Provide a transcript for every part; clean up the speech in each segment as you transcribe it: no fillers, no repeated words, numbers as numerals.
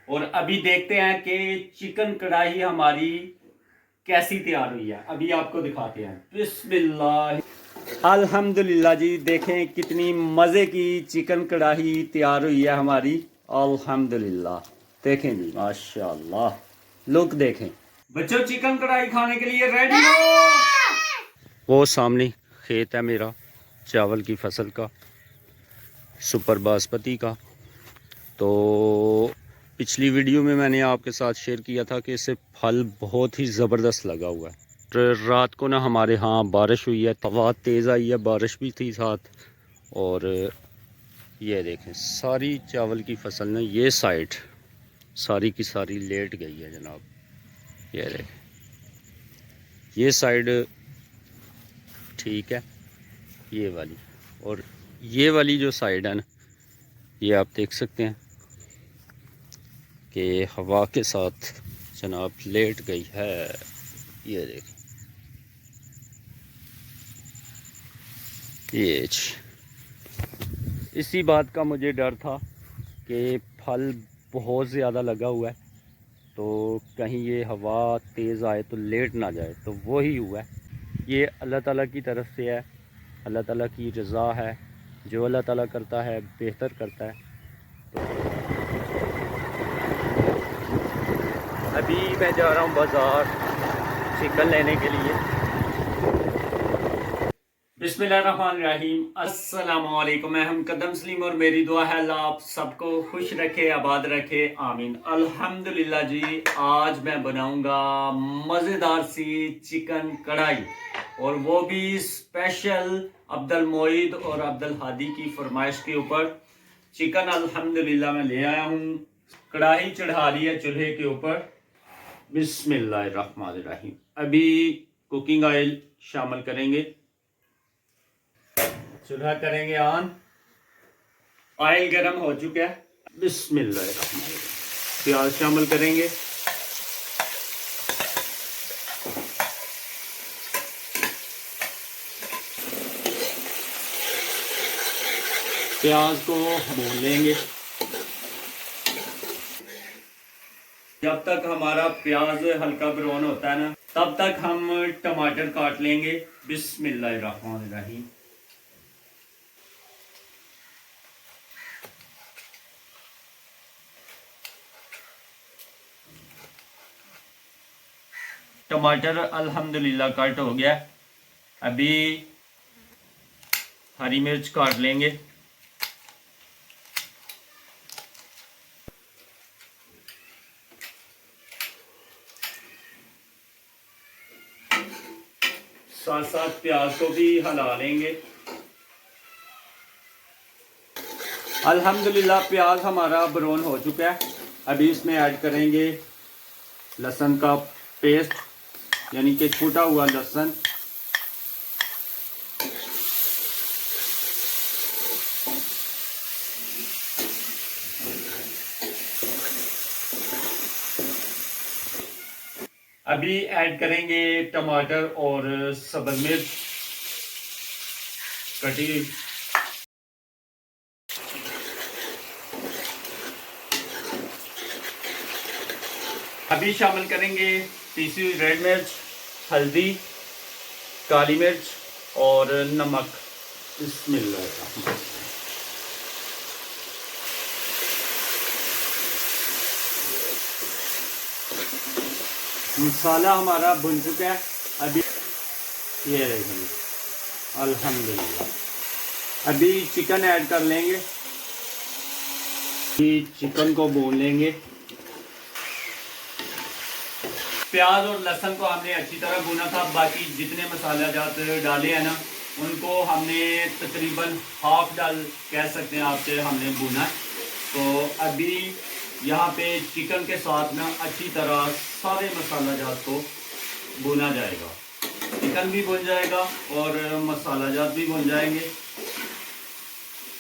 और अभी देखते हैं कि चिकन कढ़ाई हमारी कैसी तैयार हुई है। अभी आपको दिखाते हैं। बिस्मिल्लाह। अल्हम्दुलिल्लाह जी, देखें कितनी मज़े की चिकन कढ़ाई तैयार हुई है हमारी। अल्हम्दुलिल्लाह, देखें जी, माशाल्लाह, लुक देखें। बच्चों, चिकन कढ़ाई खाने के लिए रेडी हो। वो सामने खेत है मेरा चावल की फसल का, सुपर बासमती का। तो पिछली वीडियो में मैंने आपके साथ शेयर किया था कि इसे फल बहुत ही ज़बरदस्त लगा हुआ है। तो रात को ना हमारे यहाँ बारिश हुई है, हवा तेज़ आई है, बारिश भी थी साथ। और ये देखें सारी चावल की फसल ना ये साइड सारी की सारी लेट गई है जनाब। ये देखें, ये साइड ठीक है, ये वाली, और ये वाली जो साइड है ना, ये आप देख सकते हैं कि हवा के साथ जनाब लेट गई है। ये देखें, ये इसी बात का मुझे डर था कि फल बहुत ज़्यादा लगा हुआ है, तो कहीं ये हवा तेज़ आए तो लेट ना जाए। तो वो ही हुआ है। ये अल्लाह ताला की तरफ से है, अल्लाह ताला की रज़ा है। जो अल्लाह ताला करता है बेहतर करता है। तो अभी मैं जा रहा हूँ बाज़ार चिकन लेने के लिए। बिस्मिल्लाहिर्रहमानिर्रहीम, अस्सलामुअलैकुम। मैं हम कदम सलीम और मेरी दुआ है अल्लाह आप सबको खुश रखे, आबाद रखे, आमीन। अल्हम्दुलिल्लाह जी, आज मैं बनाऊंगा मज़ेदार सी चिकन कढ़ाई, और वो भी स्पेशल अब्दुल मोईद और अब्दुल हादी की फरमाइश के ऊपर। चिकन अल्हम्दुलिल्लाह मैं ले आया हूँ, कढ़ाई चढ़ा ली है चूल्हे के ऊपर। बिस्मिल्लाहिर्रहमानिर्रहीम। अभी कुकिंग ऑयल शामिल करेंगे, चूल्हा करेंगे ऑन। ऑयल गर्म हो चुका है। बिस्मिल्लाहिर्रहमानिर्रहीम। प्याज शामिल करेंगे। प्याज को भून लेंगे। जब तक हमारा प्याज हल्का ब्राउन होता है ना, तब तक हम टमाटर काट लेंगे। बिस्मिल्लाहिर्रहमानिर्रहीम। टमाटर अल्हम्दुलिल्लाह कट हो गया। अभी हरी मिर्च काट लेंगे। साथ साथ प्याज को भी हिला लेंगे। अल्हम्दुलिल्लाह प्याज हमारा ब्राउन हो चुका है। अभी इसमें ऐड करेंगे लहसुन का पेस्ट, यानी कि कूटा हुआ लहसुन। अभी ऐड करेंगे टमाटर और सब्ज़ मिर्च कटी। अभी शामिल करेंगे पीसी हुई रेड मिर्च, हल्दी, काली मिर्च और नमक। बिस्मिल्लाह। मसाला हमारा भुन चुका है। अभी ये देखेंगे, अल्हम्दुलिल्लाह। अभी चिकन ऐड कर लेंगे। अभी चिकन को भून लेंगे। प्याज और लहसुन को हमने अच्छी तरह भुना था। बाकी जितने मसाला जात डाले हैं ना, उनको हमने तकरीबन हाफ डाल कह सकते हैं आपसे हमने भुना। तो अभी यहाँ पे चिकन के साथ ना अच्छी तरह सारे मसाला जात को भुना जाएगा। चिकन भी भुन जाएगा और मसाला जात भी भुन जाएंगे,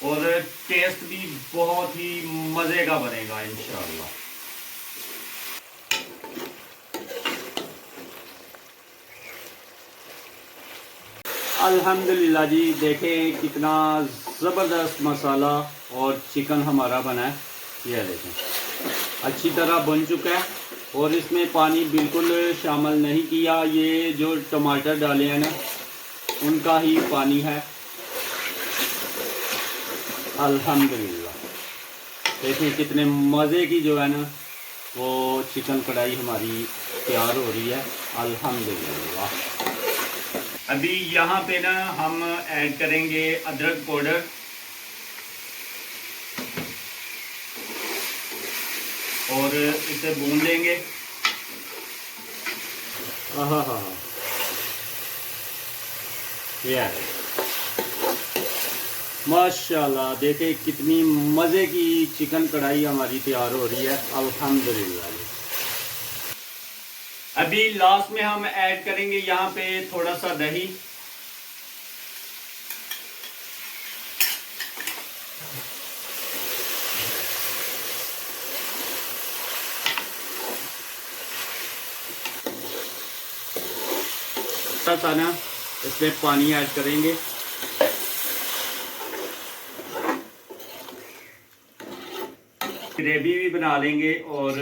और टेस्ट भी बहुत ही मज़े का बनेगा इंशाअल्लाह। अल्हम्दुलिल्लाह जी, देखें कितना ज़बरदस्त मसाला और चिकन हमारा बना है। ये देखें। अच्छी तरह बन चुका है और इसमें पानी बिल्कुल शामिल नहीं किया। ये जो टमाटर डाले हैं ना उनका ही पानी है। अल्हम्दुलिल्लाह देखिए कितने मज़े की जो है ना वो चिकन कढ़ाई हमारी तैयार हो रही है। अल्हम्दुलिल्लाह अभी यहाँ पे ना हम ऐड करेंगे अदरक पाउडर और इसे भून लेंगे। हाँ ये माशाल्लाह देखें कितनी मज़े की चिकन कढ़ाई हमारी तैयार हो रही है। अल्हम्दुलिल्लाह अभी लास्ट में हम ऐड करेंगे यहाँ पे थोड़ा सा दही। थोड़ा सा ना इसमें पानी ऐड करेंगे। ग्रेवी भी बना लेंगे और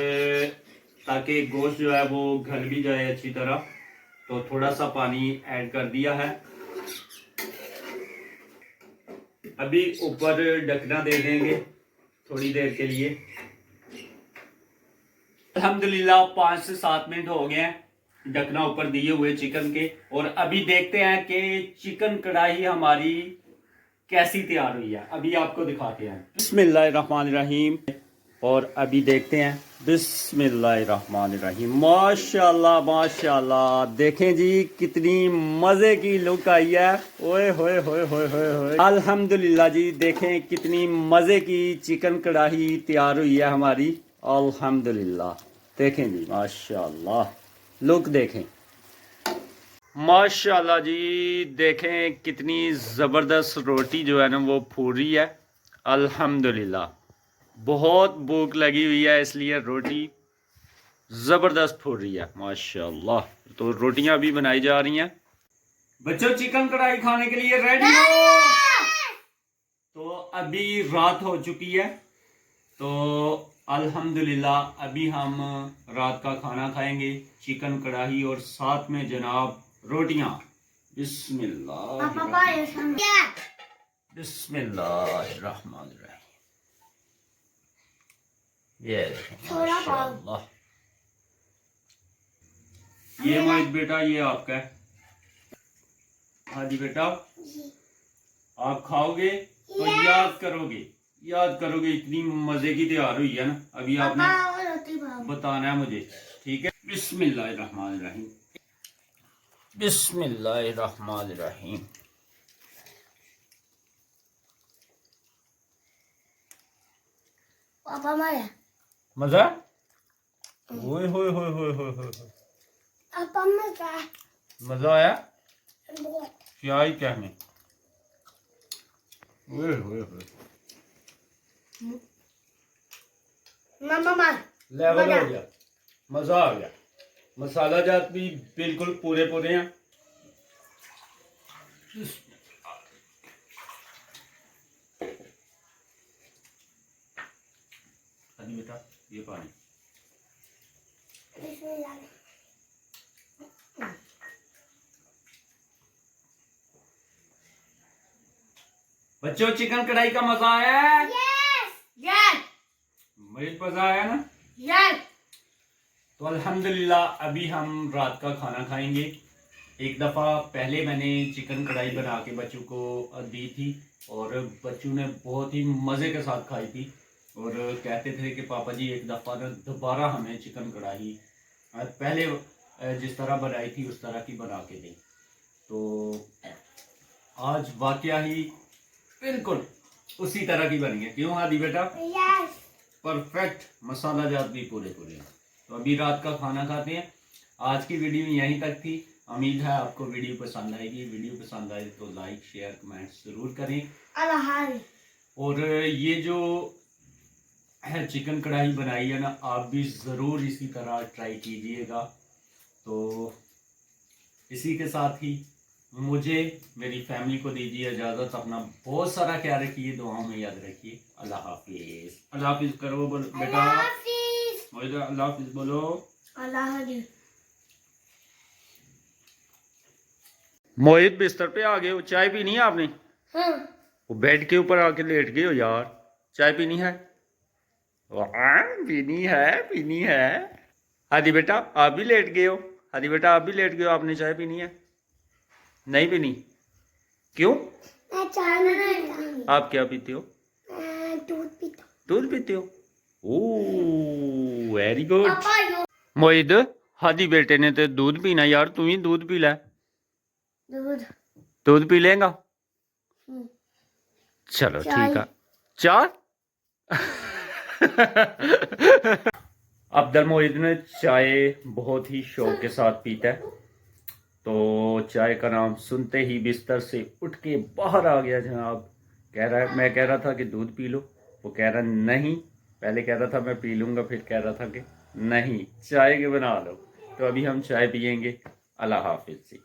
ताकि गोश्त जो है वो गल भी जाए अच्छी तरह, तो थोड़ा सा पानी ऐड कर दिया है। अभी ऊपर ढकना दे देंगे थोड़ी देर के लिए। अल्हम्दुलिल्लाह 5 से 7 मिनट हो गए हैं ढकना ऊपर दिए हुए चिकन के, और अभी देखते हैं कि चिकन कढ़ाई हमारी कैसी तैयार हुई है। अभी आपको दिखाते हैं। बिस्मिल्लाहिर्रहमानिर्रहीम और अभी देखते हैं। बिस्मिल्लाहिर्रहमानिर्रहीम माशाल्लाह माशाल्लाह देखें जी कितनी मज़े की लुक आई है। ओए होए होए होए होए होए अल्हम्दुलिल्लाह जी देखें कितनी मज़े की चिकन कढ़ाई तैयार हुई है हमारी। अल्हम्दुलिल्लाह देखें जी माशाल्लाह लुक देखें माशाल्लाह जी देखें कितनी ज़बरदस्त रोटी जो है ना वो फूल रही है। अल्हम्दुलिल्लाह बहुत भूख लगी हुई है इसलिए रोटी ज़बरदस्त फूल रही है माशाल्लाह। तो रोटियां भी बनाई जा रही हैं। बच्चों चिकन कढ़ाई खाने के लिए रेडी हो? तो अभी रात हो चुकी है, तो अल्हम्दुलिल्लाह अभी हम रात का खाना खाएंगे चिकन कढ़ाई और साथ में जनाब रोटियां। बिस्मिल्लाह बिस्मिल्लाहिर्रहमानिर्रहीम। ये माशाल्लाह ये मोहित बेटा ये आपका है। हाँ जी बेटा आप खाओगे तो याद करोगे इतनी मजे की तैयार हुई है ना। अभी आपने बताना है मुझे, ठीक है? बिस्मिल्लाहिर्रहमानिर्रहीम बिस्मिल्लाहिर्रहमानिर्रहीम। पापा मजा मजा होए होए होए होए होए होए पापा मजा आया क्या ही कहने। ओए होए होए मामा लेवल हो गया, मजा आ गया। मसाला जात भी बिल्कुल पूरे पूरे हैं। अभी बेटा ये पानी बच्चों चिकन कढ़ाई का मजा आया है? यस मुझे मजा आया ना? यस। तो अल्हम्दुलिल्लाह अभी हम रात का खाना खाएंगे। एक दफ़ा पहले मैंने चिकन कढ़ाई बना के बच्चों को दी थी और बच्चों ने बहुत ही मज़े के साथ खाई थी और कहते थे कि पापा जी एक दफ़ा ना दोबारा हमें चिकन कढ़ाई पहले जिस तरह बनाई थी उस तरह की बना के दें। तो आज वाकया ही बिल्कुल उसी तरह की बनी है। क्यों आदि बेटा? यस। परफेक्ट मसाला जात भी पूरे पूरे हैं। तो अभी रात का खाना खाते हैं। आज की वीडियो यहीं तक थी। उम्मीद है आपको वीडियो पसंद आएगी। वीडियो पसंद आए तो लाइक शेयर कमेंट ज़रूर करें। और ये जो है चिकन कढ़ाई बनाई है ना आप भी ज़रूर इसी तरह ट्राई कीजिएगा। तो इसी के साथ ही मुझे मेरी फैमिली को दीजिए इजाज़त। अपना बहुत सारा ख्याल रखिए, दुआओं में याद रखिए। अल्लाह हाफिज़। अल्लाह हाफिज़ करो बेटा। मोहित अल्लाह हाफिज बोलो। अल्लाह हाफिज। मोहित बिस्तर पे आ गए हो, चाय पीनी है आपने? हाँ। वो बेड के ऊपर आके लेट गए हो यार, चाय पीनी है? पीनी है, पीनी है। हादी बेटा आप भी लेट गए हो, हादी बेटा आप भी लेट गए हो, आपने चाय पीनी है? नहीं पीनी? क्यों? मैं चाय नहीं पीता। आप क्या पीते हो? मैं दूध पीता हूँ। दूध पीते हो? Oh very good. पापा यो मोहित हादी बेटे ने तो दूध पीना यार, तू ही दूध पी ले। दूध। दूध पी लेगा? हम्म, चलो चाय। ठीक है। चाय अब्दुल मोहित ने चाय बहुत ही शौक के साथ पीता है, तो चाय का नाम सुनते ही बिस्तर से उठ के बाहर आ गया जनाब। कह रहा है, मैं कह रहा था कि दूध पी लो, वो कह रहा नहीं, पहले कह रहा था मैं पी लूंगा, फिर कह रहा था कि नहीं चाय के बना लो। तो अभी हम चाय पियेंगे। अल्लाह हाफिज जी।